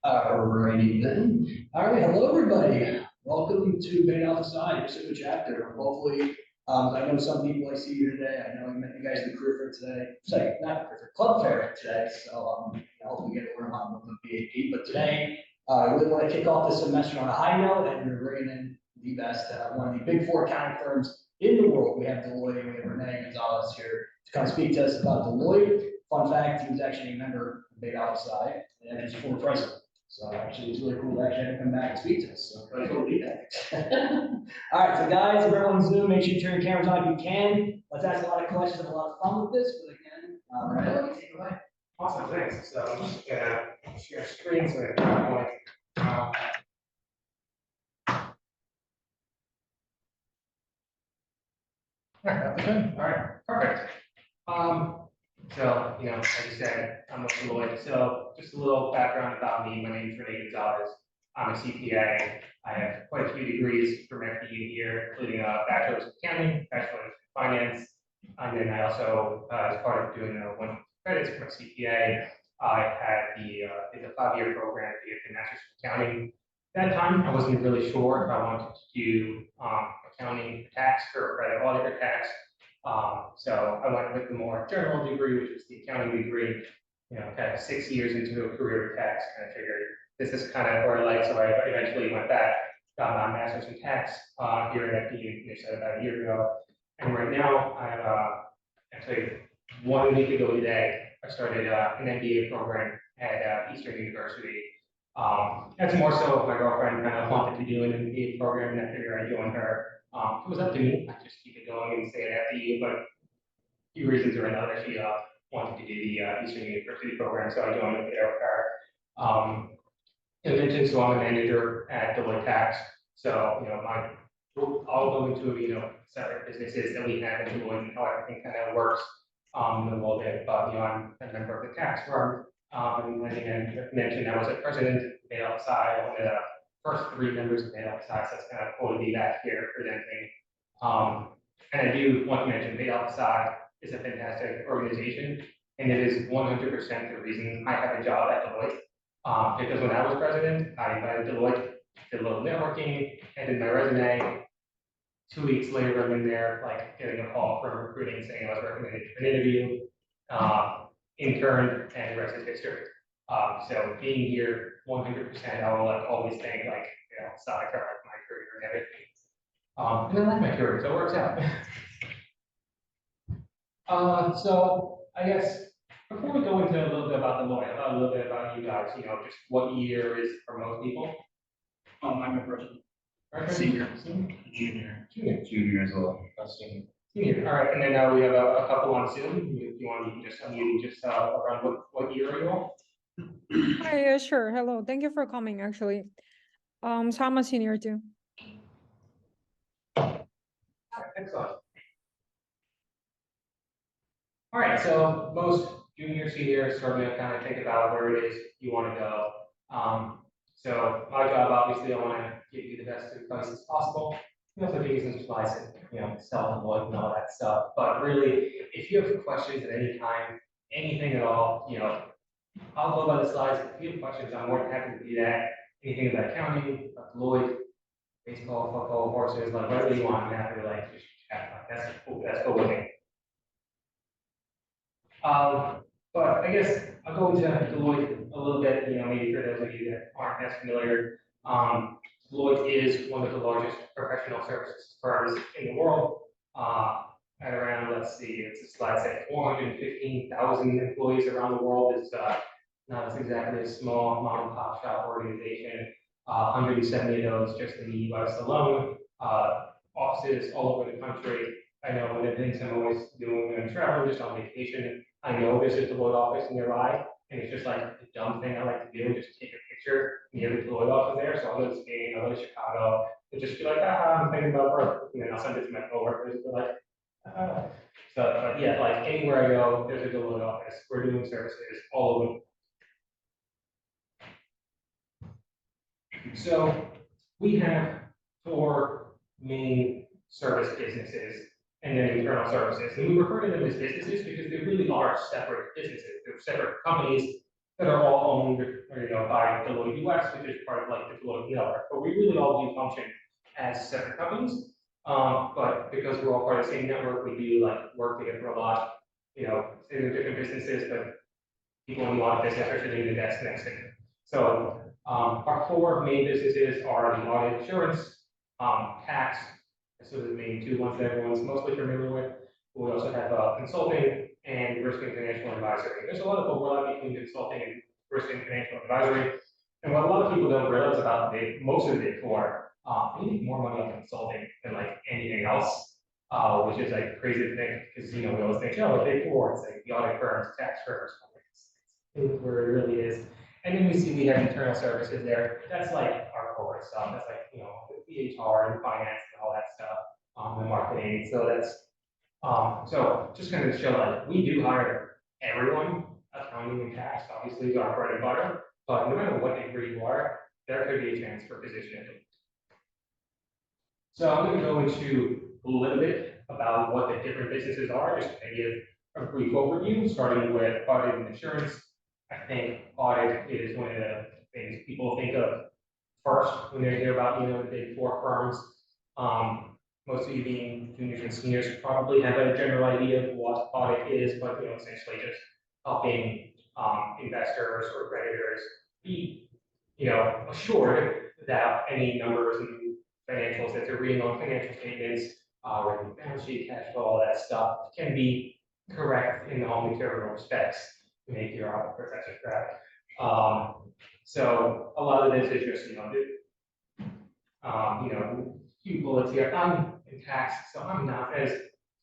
Alrighty then. All right, hello everybody. Welcome to Beta Alpha Psi, your super chapter. Hopefully, I know some people I see here today. I know I met you guys at the career fair today. Sorry, not the career fair, club fair today. So hopefully get to learn a lot more from BAP. But today, I really want to kick off this semester on a high note, and we're bringing in the best, one of the big four accounting firms in the world. We have Deloitte, and we have Rene Gonzalez here to come speak to us about Deloitte. Fun fact, he was actually a member of Beta Alpha Psi, and he's former president. So actually, it's really cool to actually have him come back and speak to us. So let's go do that. All right, so guys, everyone on Zoom, make sure you turn your cameras on if you can. Let's ask a lot of questions, have a lot of fun with this, but again, Rene, let me take it away. Awesome, thanks. So I'm just gonna share screen so that all right, perfect. So, like I said, I'm with Deloitte. So just a little background about me. My name is Rene Gonzalez. I'm a CPA. I have quite a few degrees from FDU here, including a bachelor's in accounting, bachelor's in finance, and then I also, as part of doing one credits for my CPA, I had did the 5-year program to get the master's in accounting. At that time, I wasn't really sure if I wanted to do accounting tax or credit auditor tax. So I went with the more general degree, which is the accounting degree. Kind of 6 years into a career in tax, kind of figured this is kind of what I like. So I eventually went back, got my master's in tax here at FDU, finished that about a year ago. And right now, I have actually 1 week ago today, I started an MBA program at Eastern University. That's more so my girlfriend kind of wanted to do an MBA program, and I figured I'd join her. If it was up to me, I'd just keep it going and stay at FDU, but a few reasons or another, she wanted to do the Eastern University program, so I joined with her. In addition, so I'm a manager at Deloitte Tax, so I'll go into separate businesses that we have in Deloitte and how everything kind of works in a little bit. But I'm a member of the tax firm, and I mentioned I was a president of Beta Alpha Psi, one of the first 3 members of Beta Alpha Psi, so it's kind of cool to be back here presenting. And I do want to mention Beta Alpha Psi is a fantastic organization, and it is 100% the reason I have a job at Deloitte. Because when I was president, I invited Deloitte, did a little networking, handed my resume. 2 weeks later, I'm in there, getting a call from recruiting saying I was recommended for an interview, interned, and the rest is history. So being here 100%, I will always thank Psi for my career and everything. And I like my career, so it works out. So I guess before we go into a little bit about Deloitte, a little bit about you guys, just what year is for most people? I'm a freshman. Senior. Junior as well. Senior. All right, and then we have a couple on Zoom. If you want, you can just unmute just around what year are you all? Hi, sure. Hello. Thank you for coming, actually. So I'm a senior too. All right, excellent. All right, so most junior, seniors starting to kind of think about where it is you want to go. So my job, obviously, I want to give you the best advice as possible. We also give you some advice and self-employed and all that stuff. But really, if you have questions at any time, anything at all, I'll go by the slides. If you have questions, I'm more than happy to do that. Anything about accounting, about Deloitte, baseball, football, horses, whatever you want, I'm happy to just chat. That's cool with me. But I guess I'll go into Deloitte a little bit, maybe for those of you that aren't as familiar. Deloitte is one of the largest professional services firms in the world. At around, let's see, it's a slide set 415,000 employees around the world. It's not exactly a small mom and pop shop organization. 170 of those just in the US alone. Offices all over the country. I know one of the things I'm always doing when I'm traveling, just on vacation, I know there's a Deloitte office nearby, and it's just the dumb thing I like to do, just take a picture near the Deloitte office there. So I'll go to Spain, I'll go to Chicago, and just be I'm thinking about work, and then I'll send it to my coworkers. They're but yeah, anywhere I go, there's a Deloitte office. We're doing services all over. So we have 4 main service businesses and then internal services. And we refer to them as businesses because they really are separate businesses. They're separate companies that are all owned, by Deloitte US, which is part of like the Deloitte network. But we really all do function as separate companies. But because we're all part of the same network, we do like work together a lot. In different businesses, but people in the audit business are sitting in the desk next to me. So our four main businesses are the audit, insurance, tax. So the main two ones that everyone's mostly familiar with. We also have consulting and risk and financial advisory. There's a lot of overlap between consulting and risk and financial advisory. And what a lot of people don't realize about most of the big four, they make more money on consulting than like anything else, which is like crazy to think because we always think, oh, the big four, it's like the audit firms, tax firms, where it really is. And then we have internal services there. That's like our corporate stuff. That's like the HR and finance and all that stuff, the marketing. So that's so just kind of show like we do hire everyone. Accounting and tax obviously is our bread and butter, but no matter what degree you are, there could be a transfer position. So I'm going to go into a little bit about what the different businesses are, just to give a brief overview, starting with audit and insurance. I think audit is one of the things people think of first when they hear about the big four firms. Most of you being juniors and seniors probably have a general idea of what audit is, but essentially just helping investors or creditors be assured that any numbers and financials that they're reading on financial statements, or balance sheet, cash flow, all that stuff can be correct in all material respects to make your audit professor proud. So a lot of this is just few bullets here. I'm in tax, so I'm not as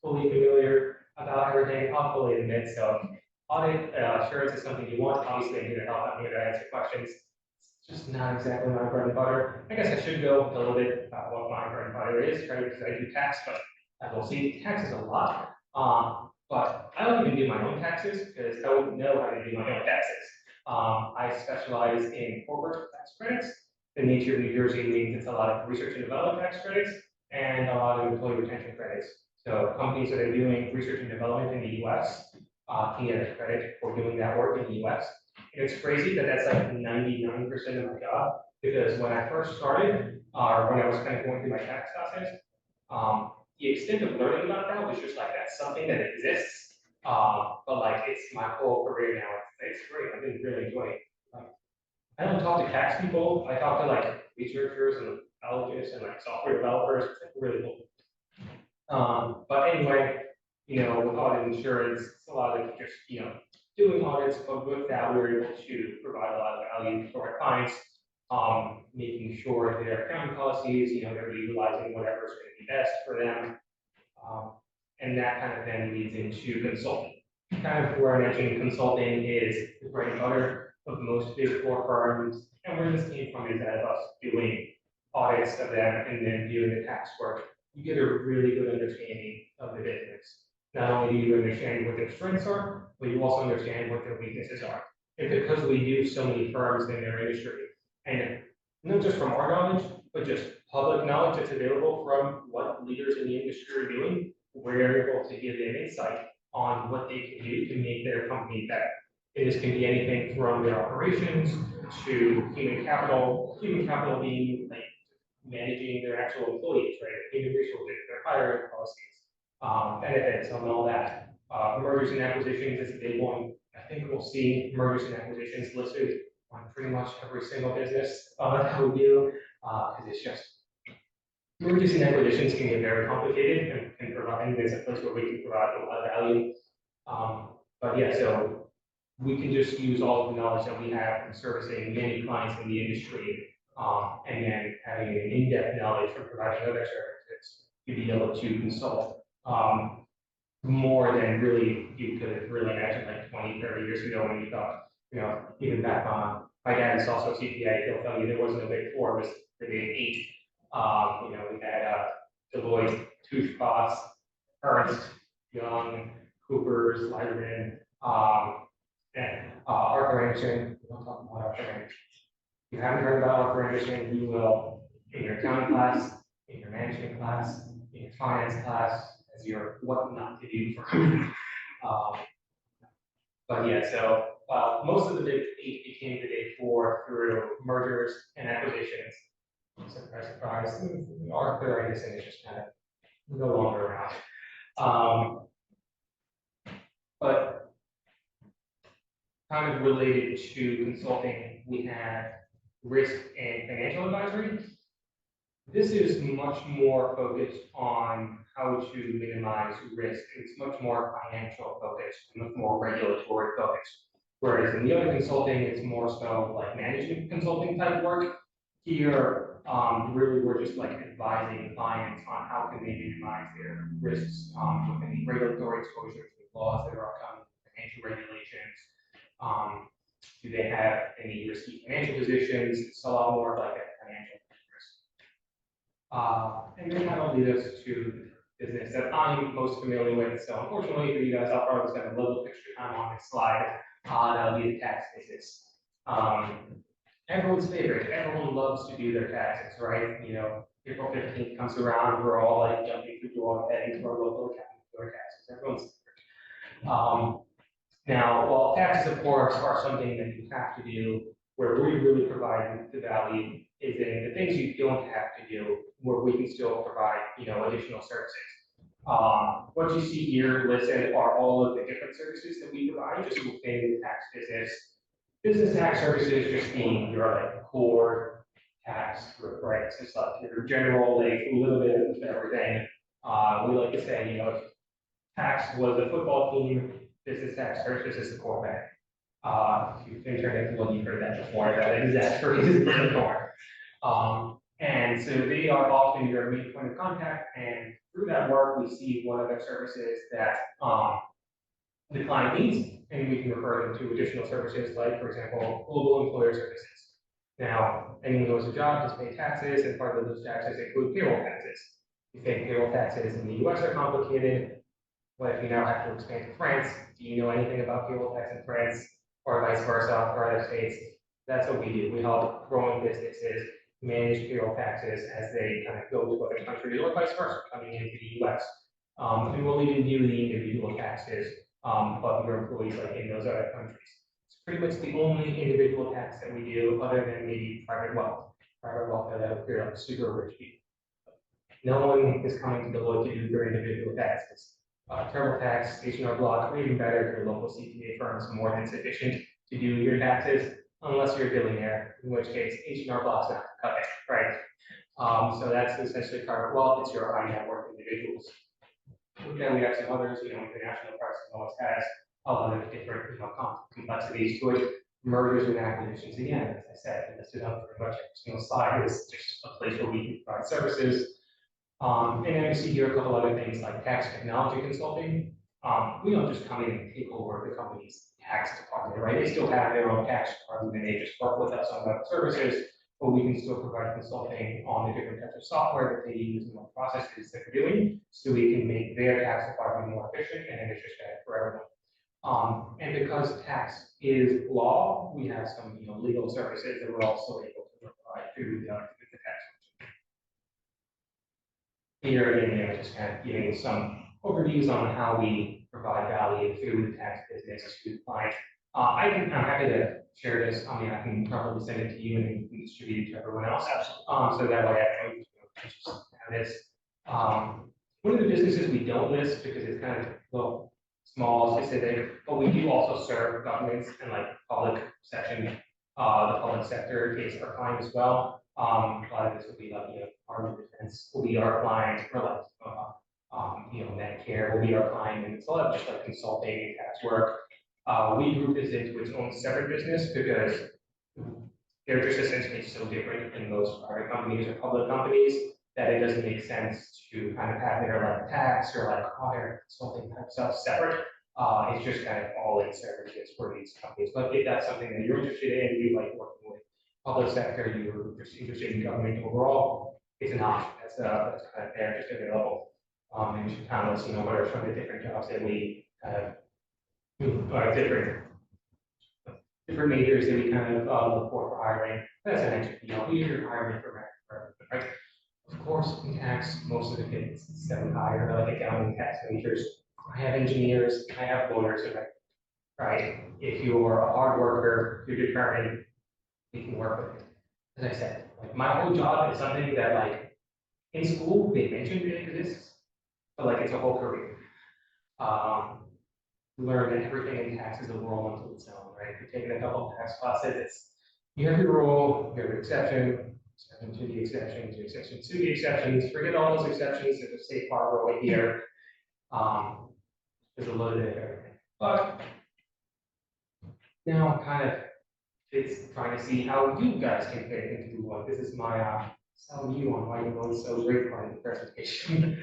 fully familiar about everything. I'll fully admit. So audit assurance is something you want. Obviously, I'm here to help. I'm here to answer questions. It's just not exactly my bread and butter. I guess I should go a little bit about what my bread and butter is, right? Because I do tax, but I will see taxes a lot. But I don't even do my own taxes because I wouldn't know how to do my own taxes. I specialize in corporate tax credits. The nature of New Jersey means it's a lot of research and development tax credits and a lot of employee retention credits. So companies that are doing research and development in the US can get a credit for doing that work in the US. And it's crazy that that's like 99% of my job, because when I first started, or when I was kind of going through my tax classes, the extent of learning about that was just like, that's something that exists. But like, it's my whole career now. It's great. I've been really enjoying it. I don't talk to tax people. I talk to like researchers and biologists and like software developers. It's really cool. But anyway, with audit insurance, it's a lot of just doing audits, but with that, we're able to provide a lot of value for our clients, making sure their accounting policies, they're utilizing whatever is going to be best for them, and that kind of then leads into consulting. Kind of where I mentioned consulting is the bread and butter of most big four firms, and where this came from is that us doing audits of them and then doing the tax work, you get a really good understanding of the business. Not only do you understand what their strengths are, but you also understand what their weaknesses are. And because we do so many firms in their industry, and not just from our knowledge, but just public knowledge that's available from what leaders in the industry are doing, we're able to give them insight on what they can do to make their company better. And this can be anything from their operations to human capital being like managing their actual employees, right? Human resources, their hiring policies, benefits, and all that. Mergers and acquisitions is a big one. I think we'll see mergers and acquisitions listed on pretty much every single business that we do, because it's just mergers and acquisitions can get very complicated and provide, there's a place where we can provide a lot of value. But yeah, so we can just use all of the knowledge that we have from servicing many clients in the industry, and then having an in-depth knowledge from providing other services to be able to consult more than really you could really imagine like 20, 30 years ago when you thought, even back on, my dad is also a CPA, he'll tell you there wasn't a big four, it was the big eight. We had Deloitte, Toothpaste, Ernst, Young, Cooper, Slyderman, and Arthur Anderson. We don't talk about Arthur Anderson. If you haven't heard about Arthur Anderson, you will in your accounting class, in your management class, in your finance class, as your what not to do for. But yeah, so well, most of the big eight became the big four through mergers and acquisitions. Surprise, surprise, Arthur, I guess, is just kind of no longer around. But kind of related to consulting, we have risk and financial advisory. This is much more focused on how to minimize risk. It's much more financial focused, much more regulatory focused. Whereas in the other consulting, it's more so like management consulting type work. Here, really, we're just like advising clients on how can they minimize their risks with any regulatory exposures, with laws that are upcoming, financial regulations. Do they have any risky financial positions? It's a lot more like a financial risk. And then that'll lead us to the business that I'm most familiar with. So unfortunately for you guys, I'll probably spend a little extra time on this slide. That'll be the tax business. Everyone's favorite. Everyone loves to do their taxes, right? You know, April 15th comes around, we're all like jumping through door, heading to our local accountant to do our taxes. Everyone's favorite. Now, while taxes, of course, are something that you have to do, where we really provide the value is in the things you don't have to do, where we can still provide, you know, additional services. What you see here listed are all of the different services that we provide just within the tax business. Business tax services just being your like core tax group, right? It's just like your general, like a little bit of everything. We like to say, you know, if tax was a football team, business tax services is the quarterback. If you've been turned into one, you've heard that before. That exact phrase is the core. And so they are often your main point of contact, and through that work, we see what other services that the client needs, and we can refer them to additional services like, for example, global employer services. Now, anyone who has a job has to pay taxes, and part of those taxes include payroll taxes. You think payroll taxes in the US are complicated. What if you now have to expand to France? Do you know anything about payroll tax in France, or vice versa, or other states? That's what we do. We help growing businesses manage payroll taxes as they kind of go to other countries, or vice versa, coming into the US. And we'll even do the individual taxes of your employees like in those other countries. It's pretty much the only individual tax that we do other than maybe private wealth. Private wealth that appear like super rich people. No one is coming to Deloitte to do their individual taxes. TurboTax, H&R Block, or even better, your local CPA firm is more than sufficient to do your taxes, unless you're a billionaire, in which case H&R Block's not cut it, right? So that's essentially private wealth. It's your high net worth individuals. Then we have some others, you know, international pricing always has a lot of different, you know, complexities to it. Mergers and acquisitions, again, as I said, listed up pretty much every single slide is just a place where we can provide services. And then we see here a couple other things like tax technology consulting. We don't just come in and take over the company's tax department, right? They still have their own tax department and they just work with us on web services, but we can still provide consulting on the different types of software that they use and what processes that they're doing, so we can make their tax department more efficient and it's just better for everyone. And because tax is law, we have some, you know, legal services that we're also able to provide through the tax. Here again, you know, just kind of giving some overviews on how we provide value through the tax business to clients. I'm happy to share this. I mean, I can probably send it to you and you can distribute it to everyone else. So that way I can just have this. One of the businesses we don't list because it's kind of well small, specific, but we do also serve governments and like public section, the public sector case our client as well. A lot of this will be like, you know, Department of Defense will be our client, or like, you know, Medicare will be our client, and it's a lot of just like consulting and tax work. We group this into its own separate business because they're just essentially so different than most private companies or public companies that it doesn't make sense to kind of have their like tax or like other consulting type stuff separate. It's just kind of all in services for these companies. But if that's something that you're interested in, you like working with public sector, you're just interested in government overall, it's an option that's kind of there, just available. And you should kind of let you know what are some of the different jobs that we kind of different majors that we kind of look for hiring. That's an extra, you know, you're hiring for right? Of course, in tax, most of the kids that we hire are like accounting tax majors. I have engineers, I have lawyers, and right? If you're a hard worker, you're determined, we can work with it. As I said, like my whole job is something that like in school they mentioned it exists, but like it's a whole career. Learn that everything in tax is a world unto its own, right? You're taking a couple of tax classes, you have your rule, you have your exception to the exceptions, your exception to the exceptions, forget all those exceptions, there's a safe harbor right here. There's a little bit of everything. But now I'm kind of trying to see how you guys can fit into what this is my selling you on why you're going so great for the presentation.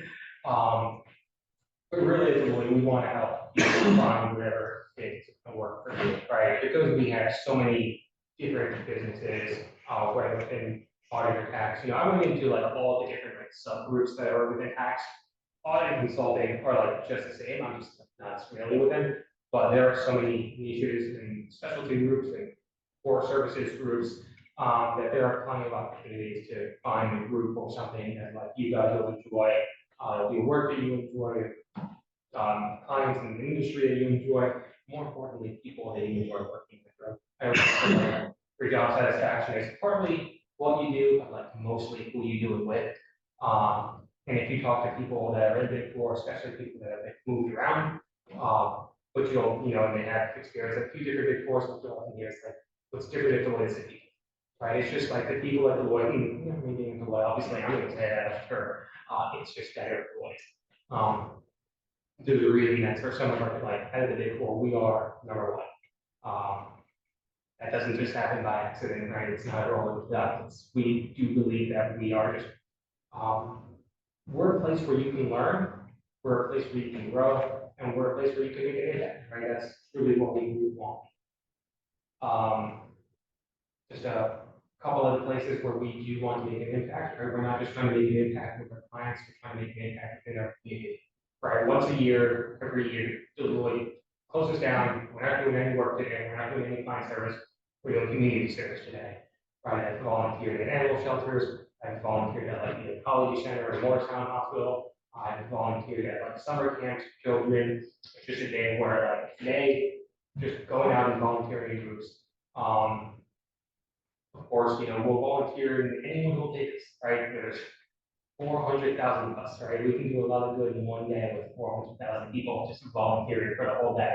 But really, ultimately, we want to help you find whatever fits and work for you, right? Because we have so many different businesses, whether within audit or tax. You know, I went into like all the different like subgroups that are within tax. Audit and consulting are like just the same. I'm just not familiar with them, but there are so many niches and specialty groups and core services groups that there are plenty of opportunities to find a group or something that like you guys will enjoy. The work that you enjoy, clients in the industry that you enjoy, more importantly, people that you enjoy working with. I would say like, your job satisfaction is partly what you do, but like mostly who you do it with. And if you talk to people that are in Big Four, especially people that have like, moved around, but you know, and they have experience at a few different Big Fours, what you'll often hear is like, what's different at Deloitte is the people, right? It's just like the people at Deloitte, you know, maybe in Deloitte, obviously I'm going to say that, sure. It's just better at Deloitte. There's a reason that for some of our like out of the Big Four, we are number one. That doesn't just happen by accident, right? It's not a roll of the dice. We do believe that we are just we're a place where you can learn, we're a place where you can grow, and we're a place where you can make an impact, right? That's really what we want. Just a couple other places where we do want to make an impact, right? We're not just trying to make an impact with our clients, we're trying to make an impact within our community. Right, once a year, every year, Deloitte closes down. We're not doing any work today. We're not doing any client service. We're doing community service today. Right, I've volunteered at animal shelters. I've volunteered at like the Oncology Center or Morristown Hospital. I've volunteered at like summer camps, children. It's just a day where like today, just going out and volunteering in groups. Of course, you know, we'll volunteer and anyone will take us, right? There's 400,000 of us, right? We can do a lot of good in one day with 400,000 people just volunteering for the whole day.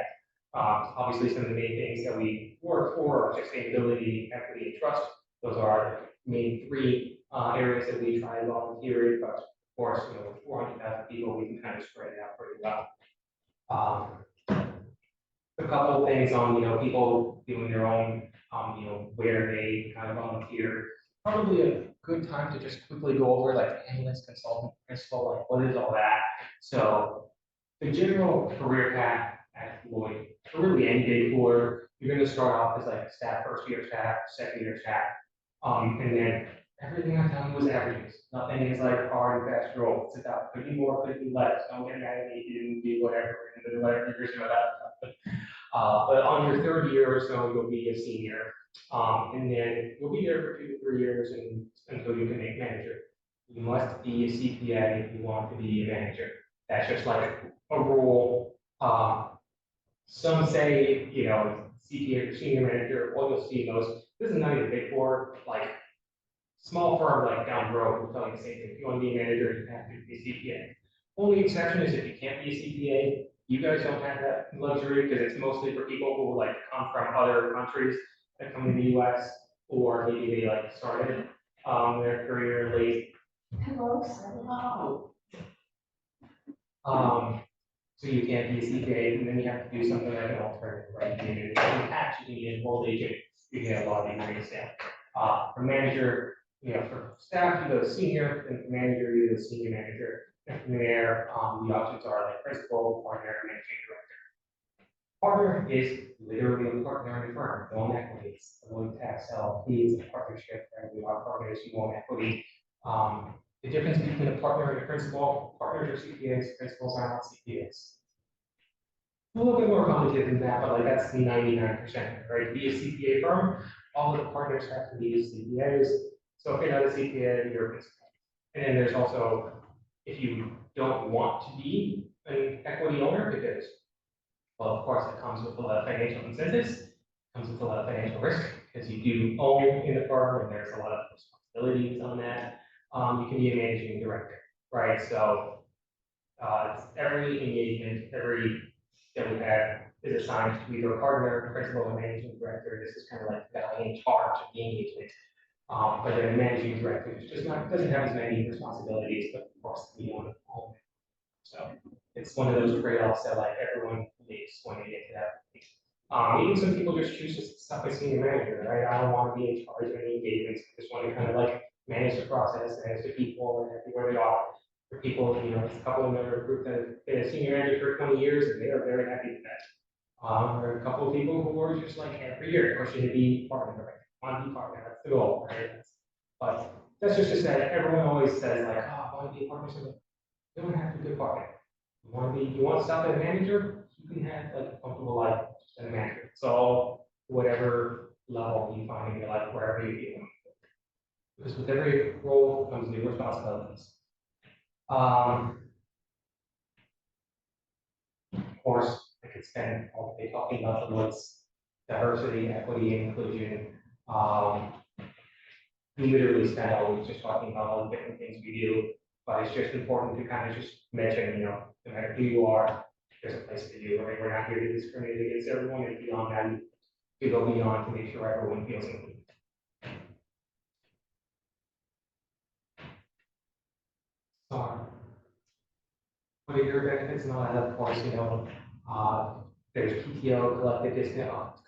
Obviously, some of the main things that we work for are sustainability, equity, and trust. Those are the main three areas that we try to volunteer in. But of course, you know, with 400,000 people, we can kind of spread it out pretty well. A couple of things on, you know, people doing their own, you know, where they kind of volunteer. Probably a good time to just quickly go over like analyst, consultant, principal, like what is all that? So the general career path at Deloitte, for really any Big Four, you're going to start off as like staff, first year staff, second year staff, and then everything I tell you is averages. Nothing is like hard and fast rule. It's about could be more, could be less. Don't get mad at me if you didn't do whatever, and then whatever you're about that stuff. But on your third year or so, you'll be a senior. And then you'll be there for 2 to 3 years until you can make manager. You must be a CPA if you want to be a manager. That's just like a rule. Some say, you know, CPA for senior manager, all you'll see those. This is not even Big Four, like small firm like down the road will tell you the same thing. If you want to be a manager, you have to be a CPA. Only exception is if you can't be a CPA. You guys don't have that luxury because it's mostly for people who like come from other countries that come to the US or maybe they like started their career late. Hello. So you can't be a CPA and then you have to do something like an alternative, right? You need a tax, you need an old agent, you get a lot of degrees there. For manager, you know, for staff, you go to senior, and for manager, you go to senior manager. And from there, the options are like principal, partner, managing director. Partner is literally a partner in the firm, you own equities. Deloitte Tax LLP is a partnership, and we are partners, you own equity. The difference between a partner and a principal, partners are CPAs, principals are not CPAs. A little bit more complicated than that, but like that's 99%, right? Be a CPA firm, all of the partners have to be CPAs. So if you're not a CPA, you're a principal. And then there's also, if you don't want to be an equity owner, because Well, of course, it comes with a lot of financial incentives, comes with a lot of financial risk, because you do own in the firm, and there's a lot of responsibilities on that. You can be a managing director, right? So every engagement, every that we have is assigned to either a partner, principal, or managing director. This is kind of like the guy in charge of the engagement. But then the managing director is just not, doesn't have as many responsibilities, but of course, we own it. So it's one of those trade-offs that like everyone makes when they get to that point. Even some people just choose to stuff as senior manager, right? I don't want to be in charge of any engagements. I just want to kind of like manage the process, manage the people, and everywhere they are. For people, you know, there's a couple of them in our group that have been a senior manager for 20 years, and they are very happy with that. There are a couple of people who are just like every year pushing to be partner, right? Want to be partner, that's the goal, right? But that's just to say, everyone always says like, oh, I want to be a partner. So you don't have to be a partner. You want to stop at a manager, you can have like a comfortable life as a manager. So whatever level you find in your life, wherever you feel. Because with every role comes new responsibilities. Of course, I could spend all day talking about Deloitte's diversity, equity, and inclusion. We literally spend all week just talking about all the different things we do, but it's just important to kind of just mention, you know, no matter who you are, there's a place for you, right? We're not here to discriminate against everyone, and beyond that, we go beyond to make sure everyone feels included. What are your benefits and all that? Of course, you know, there's PTO,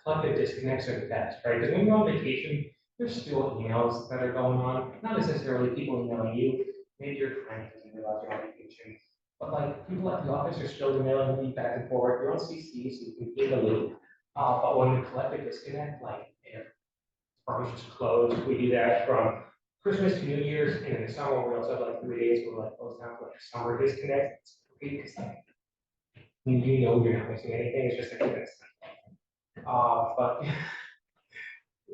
collective disconnects are the best, right? Because when you're on vacation, there's still emails that are going on, not necessarily people emailing you. Maybe your client doesn't realize you're on vacation, but like people at the office are still emailing you back and forth. You're on CC, so you can be in the loop. But when the collective disconnect, like if firms just closed, we do that from Christmas to New Year's, and in the summer, we also have like 3 days where like close down for like a summer disconnect. It's great because like you know you're not missing anything, it's just a convince. But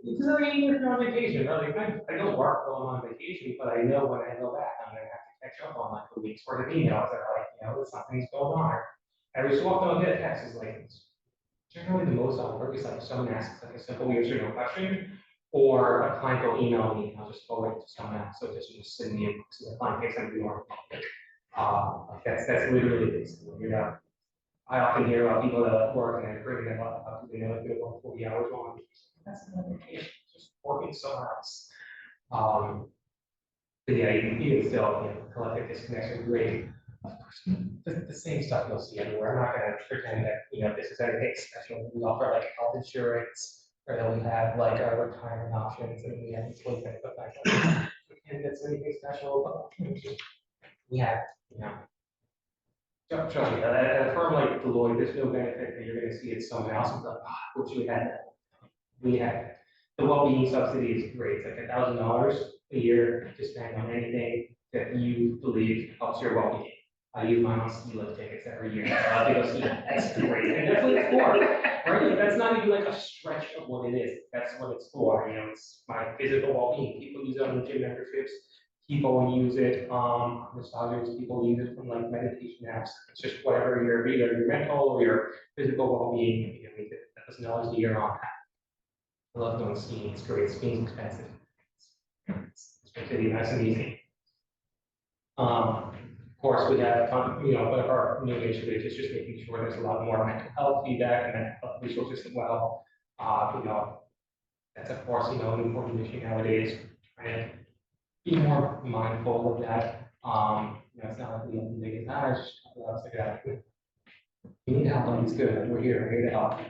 because I mean, you're on vacation, really. I don't work while I'm on vacation, but I know when I go back, I'm gonna have to catch up on like a week's worth of emails that are like, you know, something's going on. Every so often I'll get a text is like, generally the most I'll work is like someone asks like a simple yes or no question, or a client will email me and I'll just forward it to someone else. So just send me a book so the client takes something more. That's literally basically, you know. I often hear about people that work and they're bringing them up to, you know, they work 40 hours long. That's not vacation, just working somewhere else. But yeah, even still, you know, collective disconnects are great. The same stuff you'll see everywhere. I'm not going to pretend that, you know, this is anything special. We offer like health insurance, or that we have like our retirement options, and we have employee benefit plans. And that's anything special, but we have, you know. Trust me, at a firm like Deloitte, there's no benefit that you're going to see it somewhere else. It's like, which we had that. We had the well-being subsidy is great. It's like $1,000 a year to spend on anything that you believe helps your well-being. I use mine on ski lift tickets every year. I go ski. That's great, and that's what it's for, right? That's not even like a stretch of what it is. That's what it's for. You know, it's my physical well-being. People use it on the gym memberships. People use it, massagers, people use it from like meditation apps. It's just whatever your either your mental or your physical well-being. You know, we get $1,000 a year on that. I love going skiing. It's great. Skiing's expensive. It's pretty nice and easy. Of course, we have, you know, one of our new initiatives is just making sure there's a lot more mental health feedback and mental health resources as well. You know, that's of course, you know, an important issue nowadays. Trying to be more mindful of that. You know, it's not like we have to make it just like that. You need help, like it's good. We're here to help.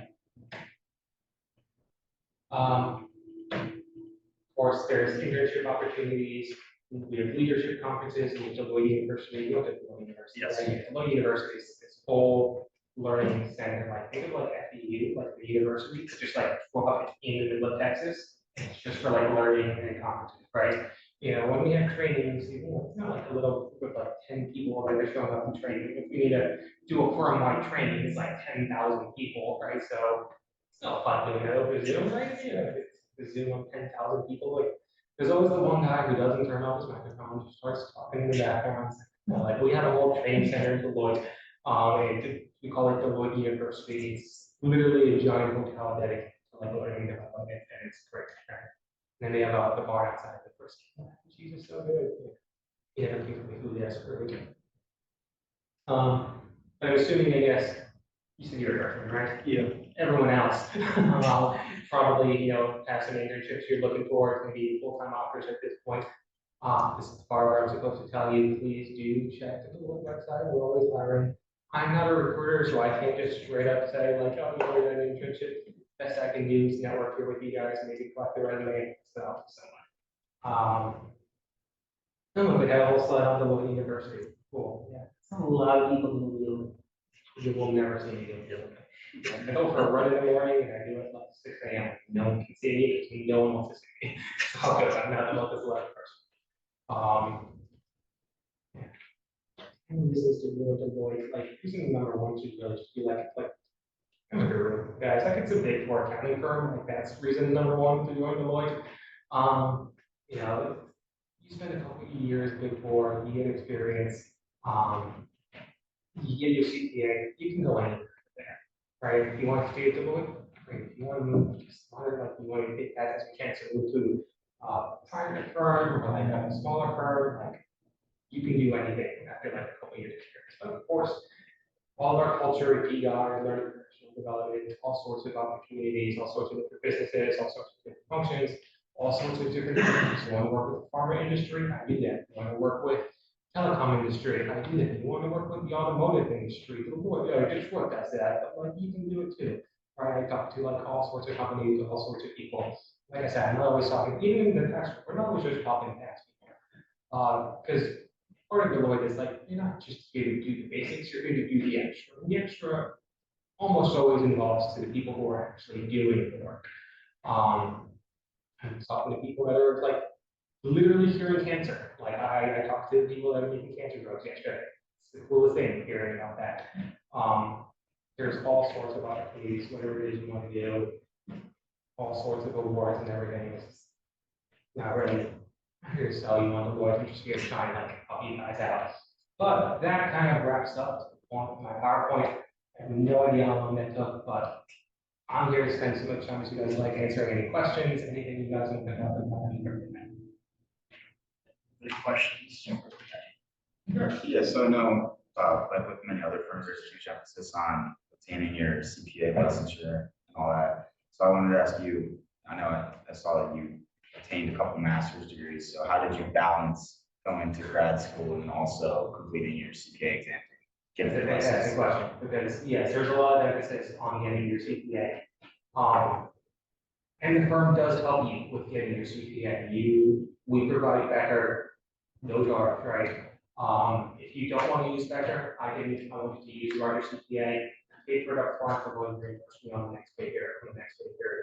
Of course, there's internship opportunities. We have leadership conferences in Deloitte University. You know, Deloitte University. Yes. Right? Deloitte University is this whole learning center. Like think of like FDU, like the university. It's just like in the middle of Texas. It's just for like learning and conferences, right? You know, when we have trainings, you know, it's not like a little group of like 10 people that are showing up and training. If we need to do a firm-wide training, it's like 10,000 people, right? So it's not fun doing that over Zoom, right? You know, it's the Zoom of 10,000 people. Like, there's always the one guy who doesn't turn off his microphone, just starts talking in the background. You know, like we have a whole training center in Deloitte And we call it Deloitte University. It's literally a giant hotel dedicated to like learning development, and it's great. Right? And then they have the bar outside the first. She's just so good. Yeah, everything from the food, yes, really good. But I'm assuming, I guess, you said you're a freshman, right? Yeah. Everyone else, probably, have some internships you're looking for, maybe full-time offers at this point. This is the part where I'm supposed to tell you, please do check the website, we're always hiring. I'm not a recruiter, so I can't just straight up say like, oh, you're doing an internship. Best I can do is network here with you guys, maybe collect the resume and stuff, someone. No, we have a whole slide on Deloitte University. Cool, yeah. A lot of people who you will never see me doing it. I go for a run in the morning and I do it at like 6 a.m. No one can see me, because no one wants to see me. So good, I'm not the most athletic person. Yeah. And this is to really Deloitte, like using the number one should really just be like guys, like it's a big four accounting firm, like that's reason number one to join Deloitte. You spend a couple of years big four, you get experience, you get your CPA, you can go anywhere there, right? If you want to stay at Deloitte, great. If you want to move to smaller, like you want to take that as a chance to move to a private firm or like a smaller firm, like you can do anything after like a couple of years experience. But of course, all of our culture, DEI, learning professional development, all sorts of opportunities, all sorts of different businesses, all sorts of different functions, all sorts of different things. You want to work with the pharma industry, I do that. You want to work with telecom industry, I do that. You want to work with the automotive industry, Detroit does that, but like you can do it too. Right? I talk to like all sorts of companies, all sorts of people. Like I said, I'm not always talking, even in the tax, we're not always just talking tax people. Because part of Deloitte is like, you're not just here to do the basics, you're here to do the extra. And the extra almost always involves to the people who are actually doing the work. I'm talking to people that are like literally curing cancer. Like I talked to people that are making cancer drugs yesterday. It's the coolest thing hearing about that. There's all sorts of opportunities, whatever it is you want to do, all sorts of awards and everything. It's not really I'm here to sell you on the Deloitte. I'm just here to try and like help you guys out. But that kind of wraps up the point of my PowerPoint. I have no idea how long that took, but I'm here to spend so much time as you guys like answering any questions, anything you guys want to pick up and Any questions? Yeah, so I know, like with many other firms, there's a huge emphasis on obtaining your CPA licensure and all that. So I wanted to ask you, I know I saw that you attained a couple master's degrees. So how did you balance going to grad school and also completing your CPA exam? It's a fantastic question, because yes, there's a lot of emphasis on getting your CPA. And the firm does help you with getting your CPA. We provide Becker, no charge, right? If you don't want to use Becker, I want you to use your CPA, pay for it up front for going to reimburse me on the next pay period,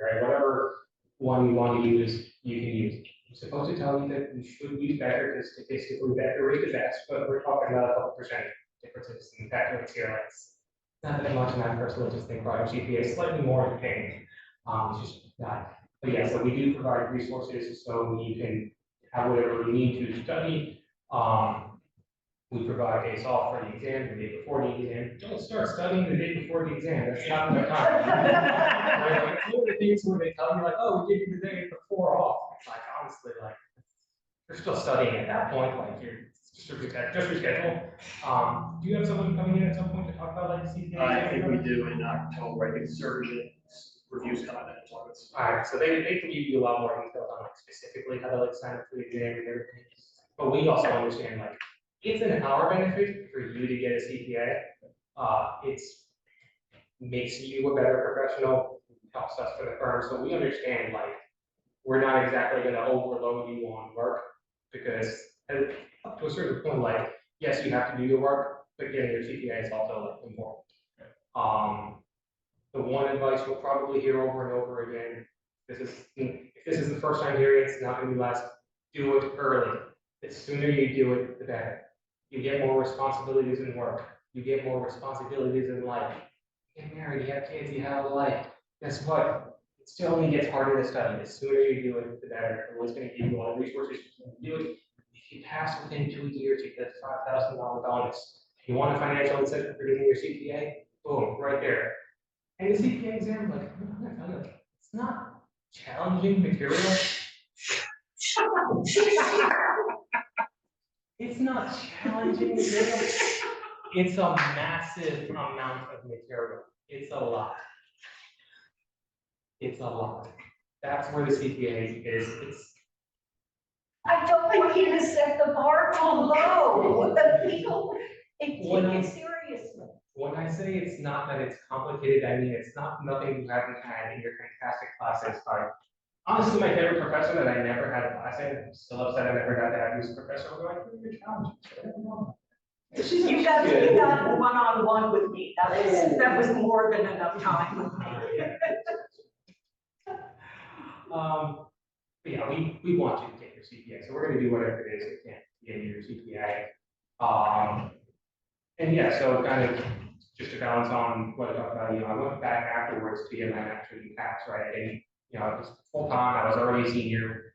right? Whatever one you want to use, you can use. I'm supposed to tell you that you should use Becker because statistically Becker rate is best, but we're talking about a couple percent differences in Becker rates here. Like it's not that much, and I personally just think private CPA is slightly more in pain. It's just not. But yeah, so we do provide resources so you can have whatever you need to study. We provide days off for the exam, the day before the exam. Don't start studying the day before the exam. That's not enough time. Right? Like, it's one of the things where they tell you like, oh, we give you the day before off. It's like honestly, like you're still studying at that point. Like you're just reschedule. Do you have someone coming in at some point to talk about like CPA? I think we do in October. I think surgeon reviews coming in. All right, so they can give you a lot more details on like specifically how to like sign up for the exam and everything. But we also understand like it's an hour benefit for you to get a CPA. It's makes you a better professional, helps us for the firm. So we understand like we're not exactly going to overload you on work because up to a certain point, like yes, you have to do your work, but getting your CPA is also like important. The one advice you'll probably hear over and over again, if this is the first time hearing it, it's not going to be last, do it early. The sooner you do it, the better. You get more responsibilities in work. You get more responsibilities in life. You get married, you have kids, you have a life. Guess what? It still only gets harder to study. The sooner you do it, the better. It's going to give you all the resources to do it. If you pass within 2 years, you get a $5,000 bonus. You want a financial incentive for getting your CPA? Boom, right there. And the CPA exam, like, I'm not telling you, it's not challenging material. It's not challenging material. It's a massive amount of material. It's a lot. It's a lot. That's where the CPA is. I don't think he has set the bar too low. The people, take it seriously. When I say it's not that it's complicated, I mean it's not nothing you haven't had in your fantastic classes. Honestly, my favorite professor that I never had a class in, I'm still upset I never got to have this professor, was like, really good challenge. You got one-on-one with me. That was more than enough time with me. But yeah, we want you to get your CPA, so we're going to do whatever it is we can to get your CPA. And yeah, so kind of just to balance on what I talked about, I went back afterwards to get my master's in tax, right? I didn't, it was full time. I was already a senior.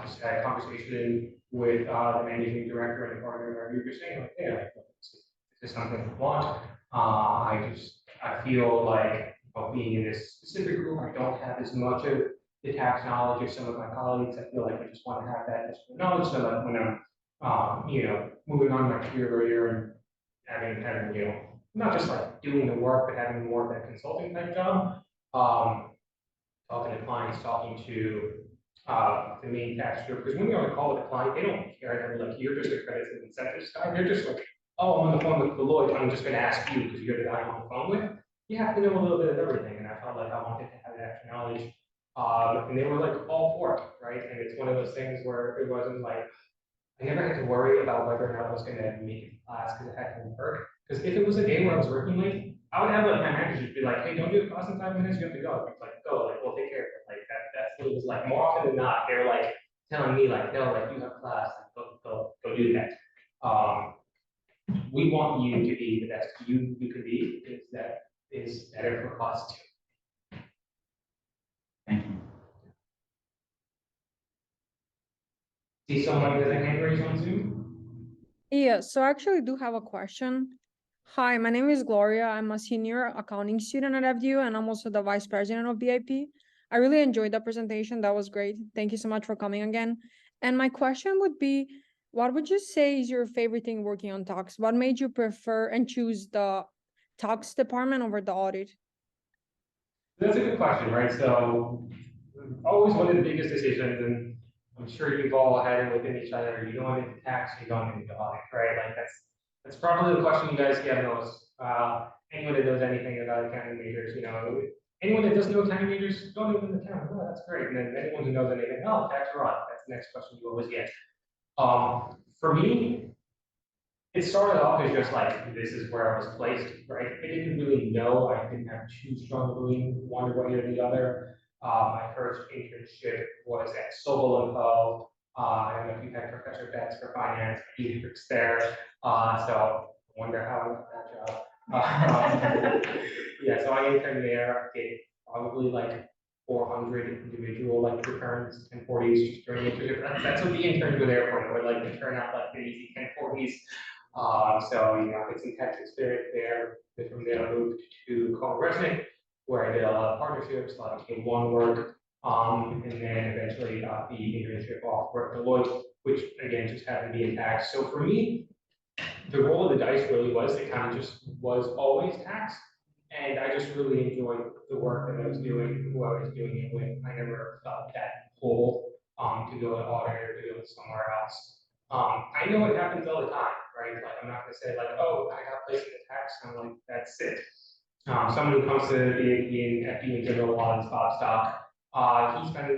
Just had a conversation with the managing director and the partner, and we were just saying, like, hey, like, this is something I want. I feel like being in this specific group, I don't have as much of the tax knowledge as some of my colleagues. I feel like I just want to have that knowledge so that when I'm, moving on my career later and having, not just like doing the work, but having more of that consulting type job, talking to clients, talking to the main tax group, because when you're on a call with a client, they don't care. They're like, you're just a credits and incentives guy. They're just like, oh, I'm on the phone with Deloitte. I'm just going to ask you because you're the guy I'm on the phone with. You have to know a little bit of everything, and I felt like I wanted to have that knowledge. And they were like all for it, right? And it's one of those things where it wasn't like I never had to worry about whether or not I was going to make it to class because it had to work. Because if it was a day where I was working late, I would have like my manager be like, hey, don't do the class in 5 minutes, you have to go. It's like, go, like, we'll take care of it. Like that's what it was like. More often than not, they were like telling me like, no, like you have class, like, go do that. We want you to be the best you can be, because that is better for us too. Thank you. See someone with a hand raised on Zoom? Yeah, so I actually do have a question. Hi, my name is Gloria. I'm a senior accounting student at FDU, and I'm also the vice president of BIP. I really enjoyed the presentation. That was great. Thank you so much for coming again. And my question would be, what would you say is your favorite thing working on tax? What made you prefer and choose the tax department over the audit? That's a good question, right? So always one of the biggest decisions, and I'm sure you've all had it within each other, you going into tax, you going into audit, right? Like that's probably the question you guys get most. Anyone that knows anything about accounting majors, anyone that doesn't know accounting majors, don't know them accounting. Oh, that's great. And then anyone who knows anything, oh, tax or audit, that's the next question you always get. For me, it started off as just like, this is where I was placed, right? I didn't really know. I didn't have too strong a belief one way or the other. My first internship was at Sobel & Co. I don't know if you had Professor Betts for finance, Dietrich's there. So I wonder how I got that job. Yeah, so I interned there, did probably like 400 individual like returns and 1040s just during the internship. That's what the interns were there for. They would like to turn out like the easy 1040s. So it's some tax experience there. Then from there I moved to Resnick, where I did a lot of partnerships, a lot of K1 work, and then eventually got the internship offer at Deloitte, which again just happened to be in tax. So for me, the roll of the dice really was, it kind of just was always tax. And I just really enjoyed the work that I was doing, who I was doing it with. I never felt that pull to go to audit or to go somewhere else. I know it happens all the time, right? Like I'm not gonna say like, oh, I got placed in the tax, I'm like, that's it. Someone who comes to the BAP and FDU in general audit Bob Stock, he spent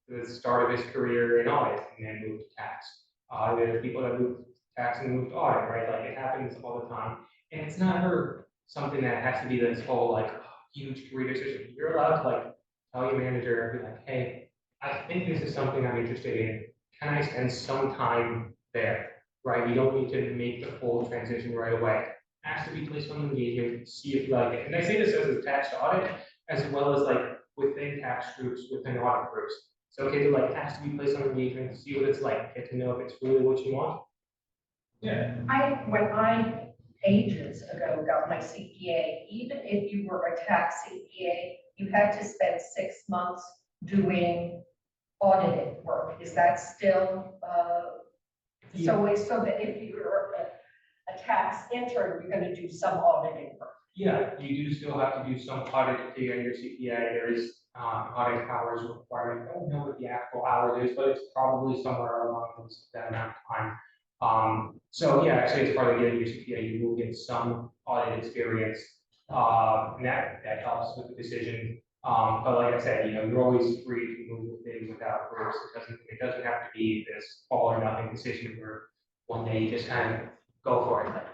the start of his career in audit and then moved to tax. There are people that moved to tax and moved to audit, right? Like it happens all the time. And it's never something that has to be this whole like huge career decision. You're allowed to like tell your manager and be like, hey, I think this is something I'm interested in. Can I spend some time there, right? You don't need to make the full transition right away. Ask to be placed on engagement, see if you like it. And I say this as a tax audit, as well as like within tax groups, within audit groups. It's okay to like ask to be placed on engagement, see what it's like, get to know if it's really what you want. Yeah. When I ages ago got my CPA, even if you were a tax CPA, you had to spend 6 months doing audited work. Is that still, so that if you're a tax intern, you're gonna do some auditing work? Yeah, you do still have to do some audit to get your CPA. There is audit hours requirement. I don't know what the actual hours is, but it's probably somewhere along that amount of time. So yeah, actually, as part of getting your CPA, you will get some audit experience. And that helps with the decision. But like I said, you're always free to move with things without groups. It doesn't have to be this all or nothing decision where one day you just kind of go for it. Like,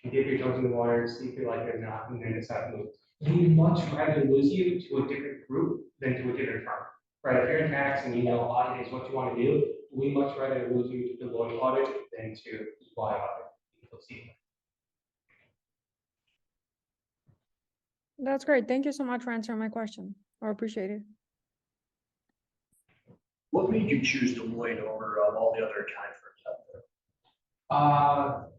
you dip your toes in the water, see if you like it or not, and then decide to move. We'd much rather lose you to a different group than to a different firm, right? If you're in tax and audit is what you want to do, we'd much rather lose you to Deloitte audit than to EY audit. That's great. Thank you so much for answering my question. I appreciate it. What made you choose Deloitte over all the other accounting firms out there?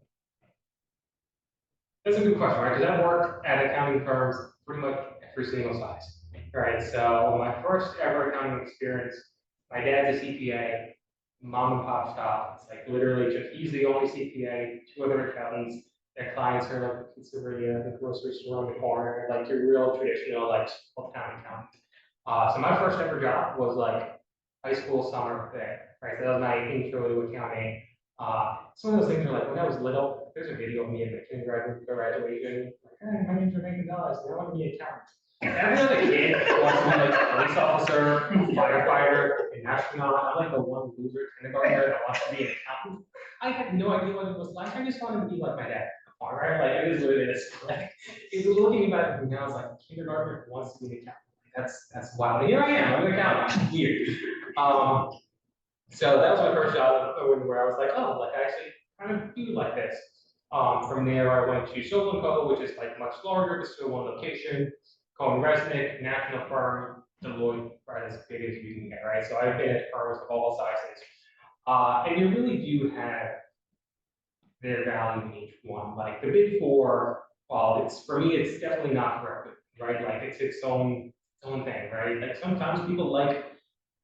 That's a good question, right? Because I've worked at accounting firms pretty much every single size, right? So my first ever accounting experience, my dad's a CPA, mom and pop shop. It's like literally just, he's the only CPA, 2 other accountants. Their clients are like considered the grocery store on the corner, like your real traditional like town accountant. So my first ever job was like high school summer thing, right? So that was my intro to accounting. Some of those things are like when I was little, there's a video of me at my kindergarten graduation, like, hey, my name's Rene Gonzalez, and I want to be an accountant. Every other kid wants to be like a police officer, firefighter, an astronaut. I'm like the one loser kindergartner that wants to be an accountant. I had no idea what it was like. I just wanted to be like my dad. All right, like it is what it is. Like, it was looking about it now, I was like, kindergartner wants to be an accountant. That's wild. And here I am, I'm an accountant. Weird. So that was my first job where I was like, oh, like I actually kind of do like this. From there, I went to Silberman Co., which is like much larger, but still one location. Cohen Resnick, national firm, Deloitte, right, as big as you can get, right? So I've been at firms of all sizes. And you really do have their value in each one. Like the big four, well, for me, it's definitely not for everyone, right? Like it's its own thing, right? Like sometimes people like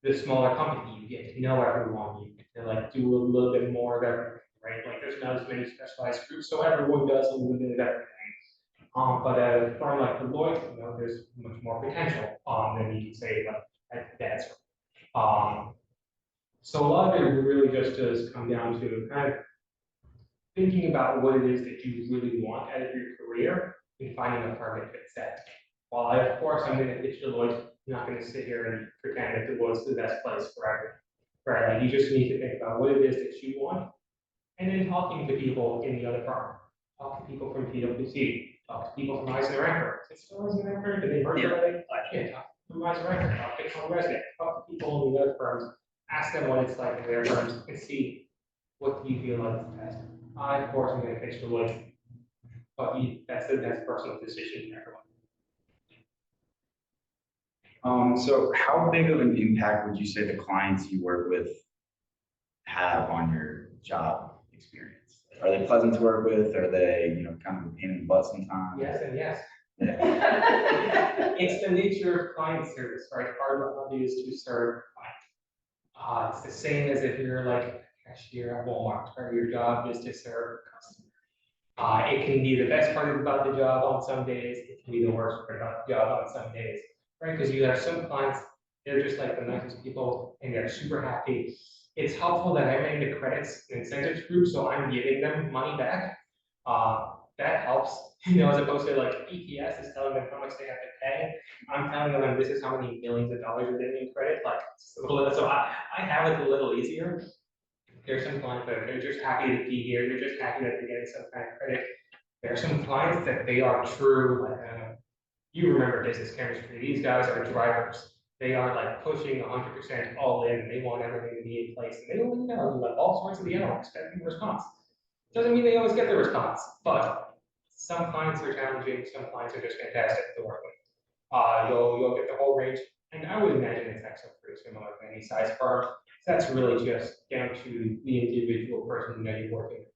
the smaller company, you get to know everyone, you get to like do a little bit more of everything, right? Like there's not as many specialized groups, so everyone does a little bit of everything. But at a firm like Deloitte, there's much more potential than you can say like at dad's firm. So a lot of it really just does come down to kind of thinking about what it is that you really want out of your career and finding a firm that fits that. While of course I'm going to pitch Deloitte, I'm not going to sit here and pretend that Deloitte's the best place for everything. Right? Like you just need to think about what it is that you want, and then talking to people in the other firm. Talk to people from PwC. Talk to people from Eisenhower. Is it still Eisenhower? Did they merge already? Yeah, talk to Eisenhower. Talk to Cohen Resnick. Talk to people in the other firms. Ask them what it's like in their firms and see what do you feel like is best. I, of course, I'm going to pitch Deloitte, but that's a personal decision for everyone. So how big of an impact would you say the clients you work with have on your job experience? Are they pleasant to work with? Are they, kind of a pain in the butt sometimes? Yes and yes. Yeah. It's the nature of client service, right? Part of the hobby is to serve clients. It's the same as if you're like a cashier at Walmart, or your job is to serve customers. It can be the best part about the job on some days. It can be the worst part about the job on some days, right? Because you have some clients, they're just like the nicest people and they're super happy. It's helpful that I'm in the credits and incentives group, so I'm giving them money back. That helps, as opposed to like EPS is telling them how much they have to pay. I'm telling them this is how many millions of dollars are getting in credit. Like, so I have it a little easier. There's some clients that they're just happy to be here. They're just happy that they're getting some kind of credit. There are some clients that they are true, like, you remember business chemistry. These guys are drivers. They are like pushing 100% all in. They want everything to be in place. And they will like all sorts of the animal expecting a response. Doesn't mean they always get the response, but some clients are challenging. Some clients are just fantastic to work with. You'll get the whole range. And I would imagine it's actually pretty similar to any size firm. So that's really just down to the individual person that you're working with.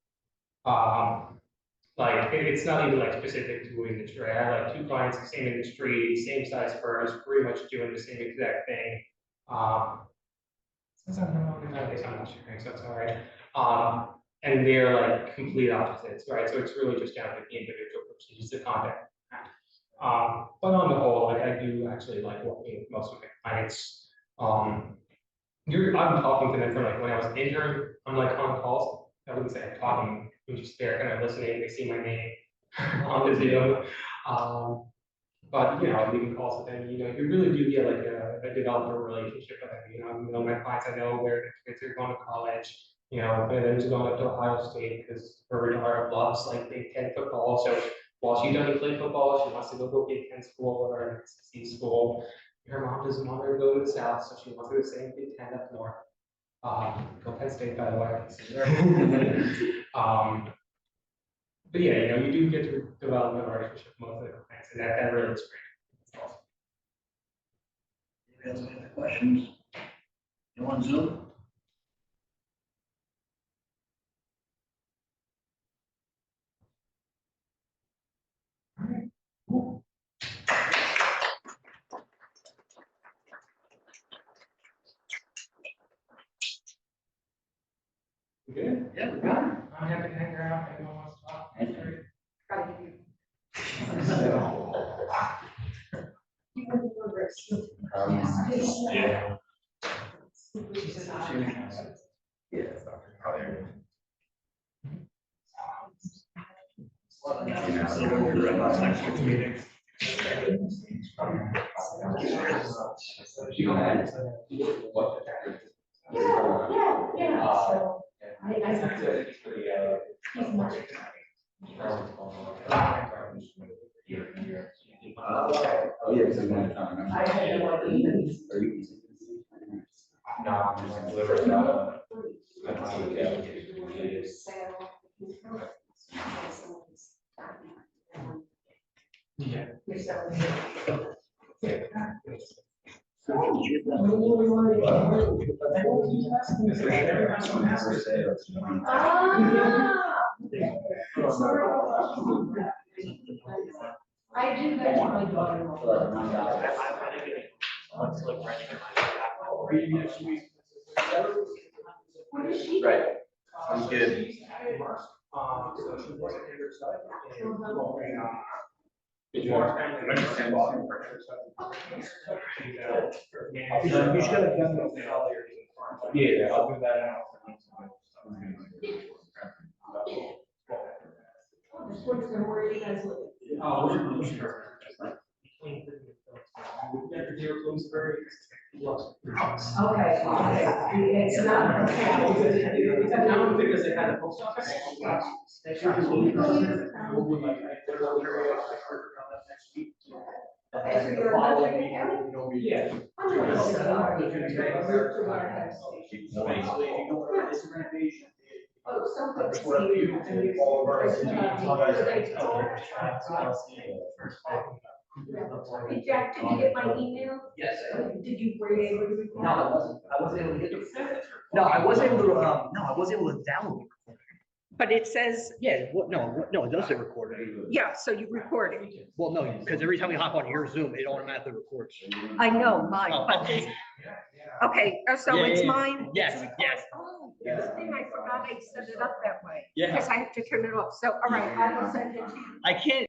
like, it's not even like specific to industry. I have like 2 clients, the same industry, same size firms, pretty much doing the same exact thing. Since I'm not on the so I'm not sharing, so it's all right. And they're like complete opposites, right? So it's really just down to the individual person, just the content. But on the whole, like I do actually like working with most of my clients. I'm talking to them from like when I was an intern, I'm like on calls. I wouldn't say I'm talking, I'm just there kind of listening, they see my name on the Zoom. But you know, I'm leaving calls with them, you know, you really do get like a developer relationship with them, you know, my clients, I know where their kids are going to college, you know, one of them's going up to Ohio State because her daughter loves like Big Ten football, so while she doesn't play football, she wants to go to a Big Ten school or an SEC school. Her mom doesn't want her to go to the South, so she wants her to stay in Big Ten up north. Go Penn State, by the way. But yeah, you know, you do get to develop a relationship with most of the clients, and that really is great. Anybody else have any questions? You on Zoom? All right, cool. You good? Yeah, we got it. I'm happy to hang around if anyone wants to talk. Gotta give you. You want to go rest. Yeah. Yeah. Yeah. So he's much. Oh, yeah, so you're not trying to I had no idea. Are you easy? No, I'm just delivering that. Yeah. I do that to my daughter. What is she? Right. Sounds good. So she wasn't here to study. You just gotta definitely. Yeah, I'll do that now. What's the word you guys look at? Okay, it's not. It's a town because they had a post office. Okay, so you're another county? Yeah. I'm not So basically, if you know what it is, renovation. Oh, something. Hey, Jack, did you get my email? Yes. Did you were you able to record? No, I wasn't able to get the. No, I was able to, I was able to download the recording. But it says, Yeah, no, it does say recorded. yeah, so you recorded. Well, no, because every time you hop on your Zoom, it automatically records. I know mine, Oh, but okay. okay, so Yeah, it's yeah, mine. yes, yes. Oh, this thing, I forgot I set it up that way. Yeah. Because I have to turn it off. So, all right, I will send it to you. I can't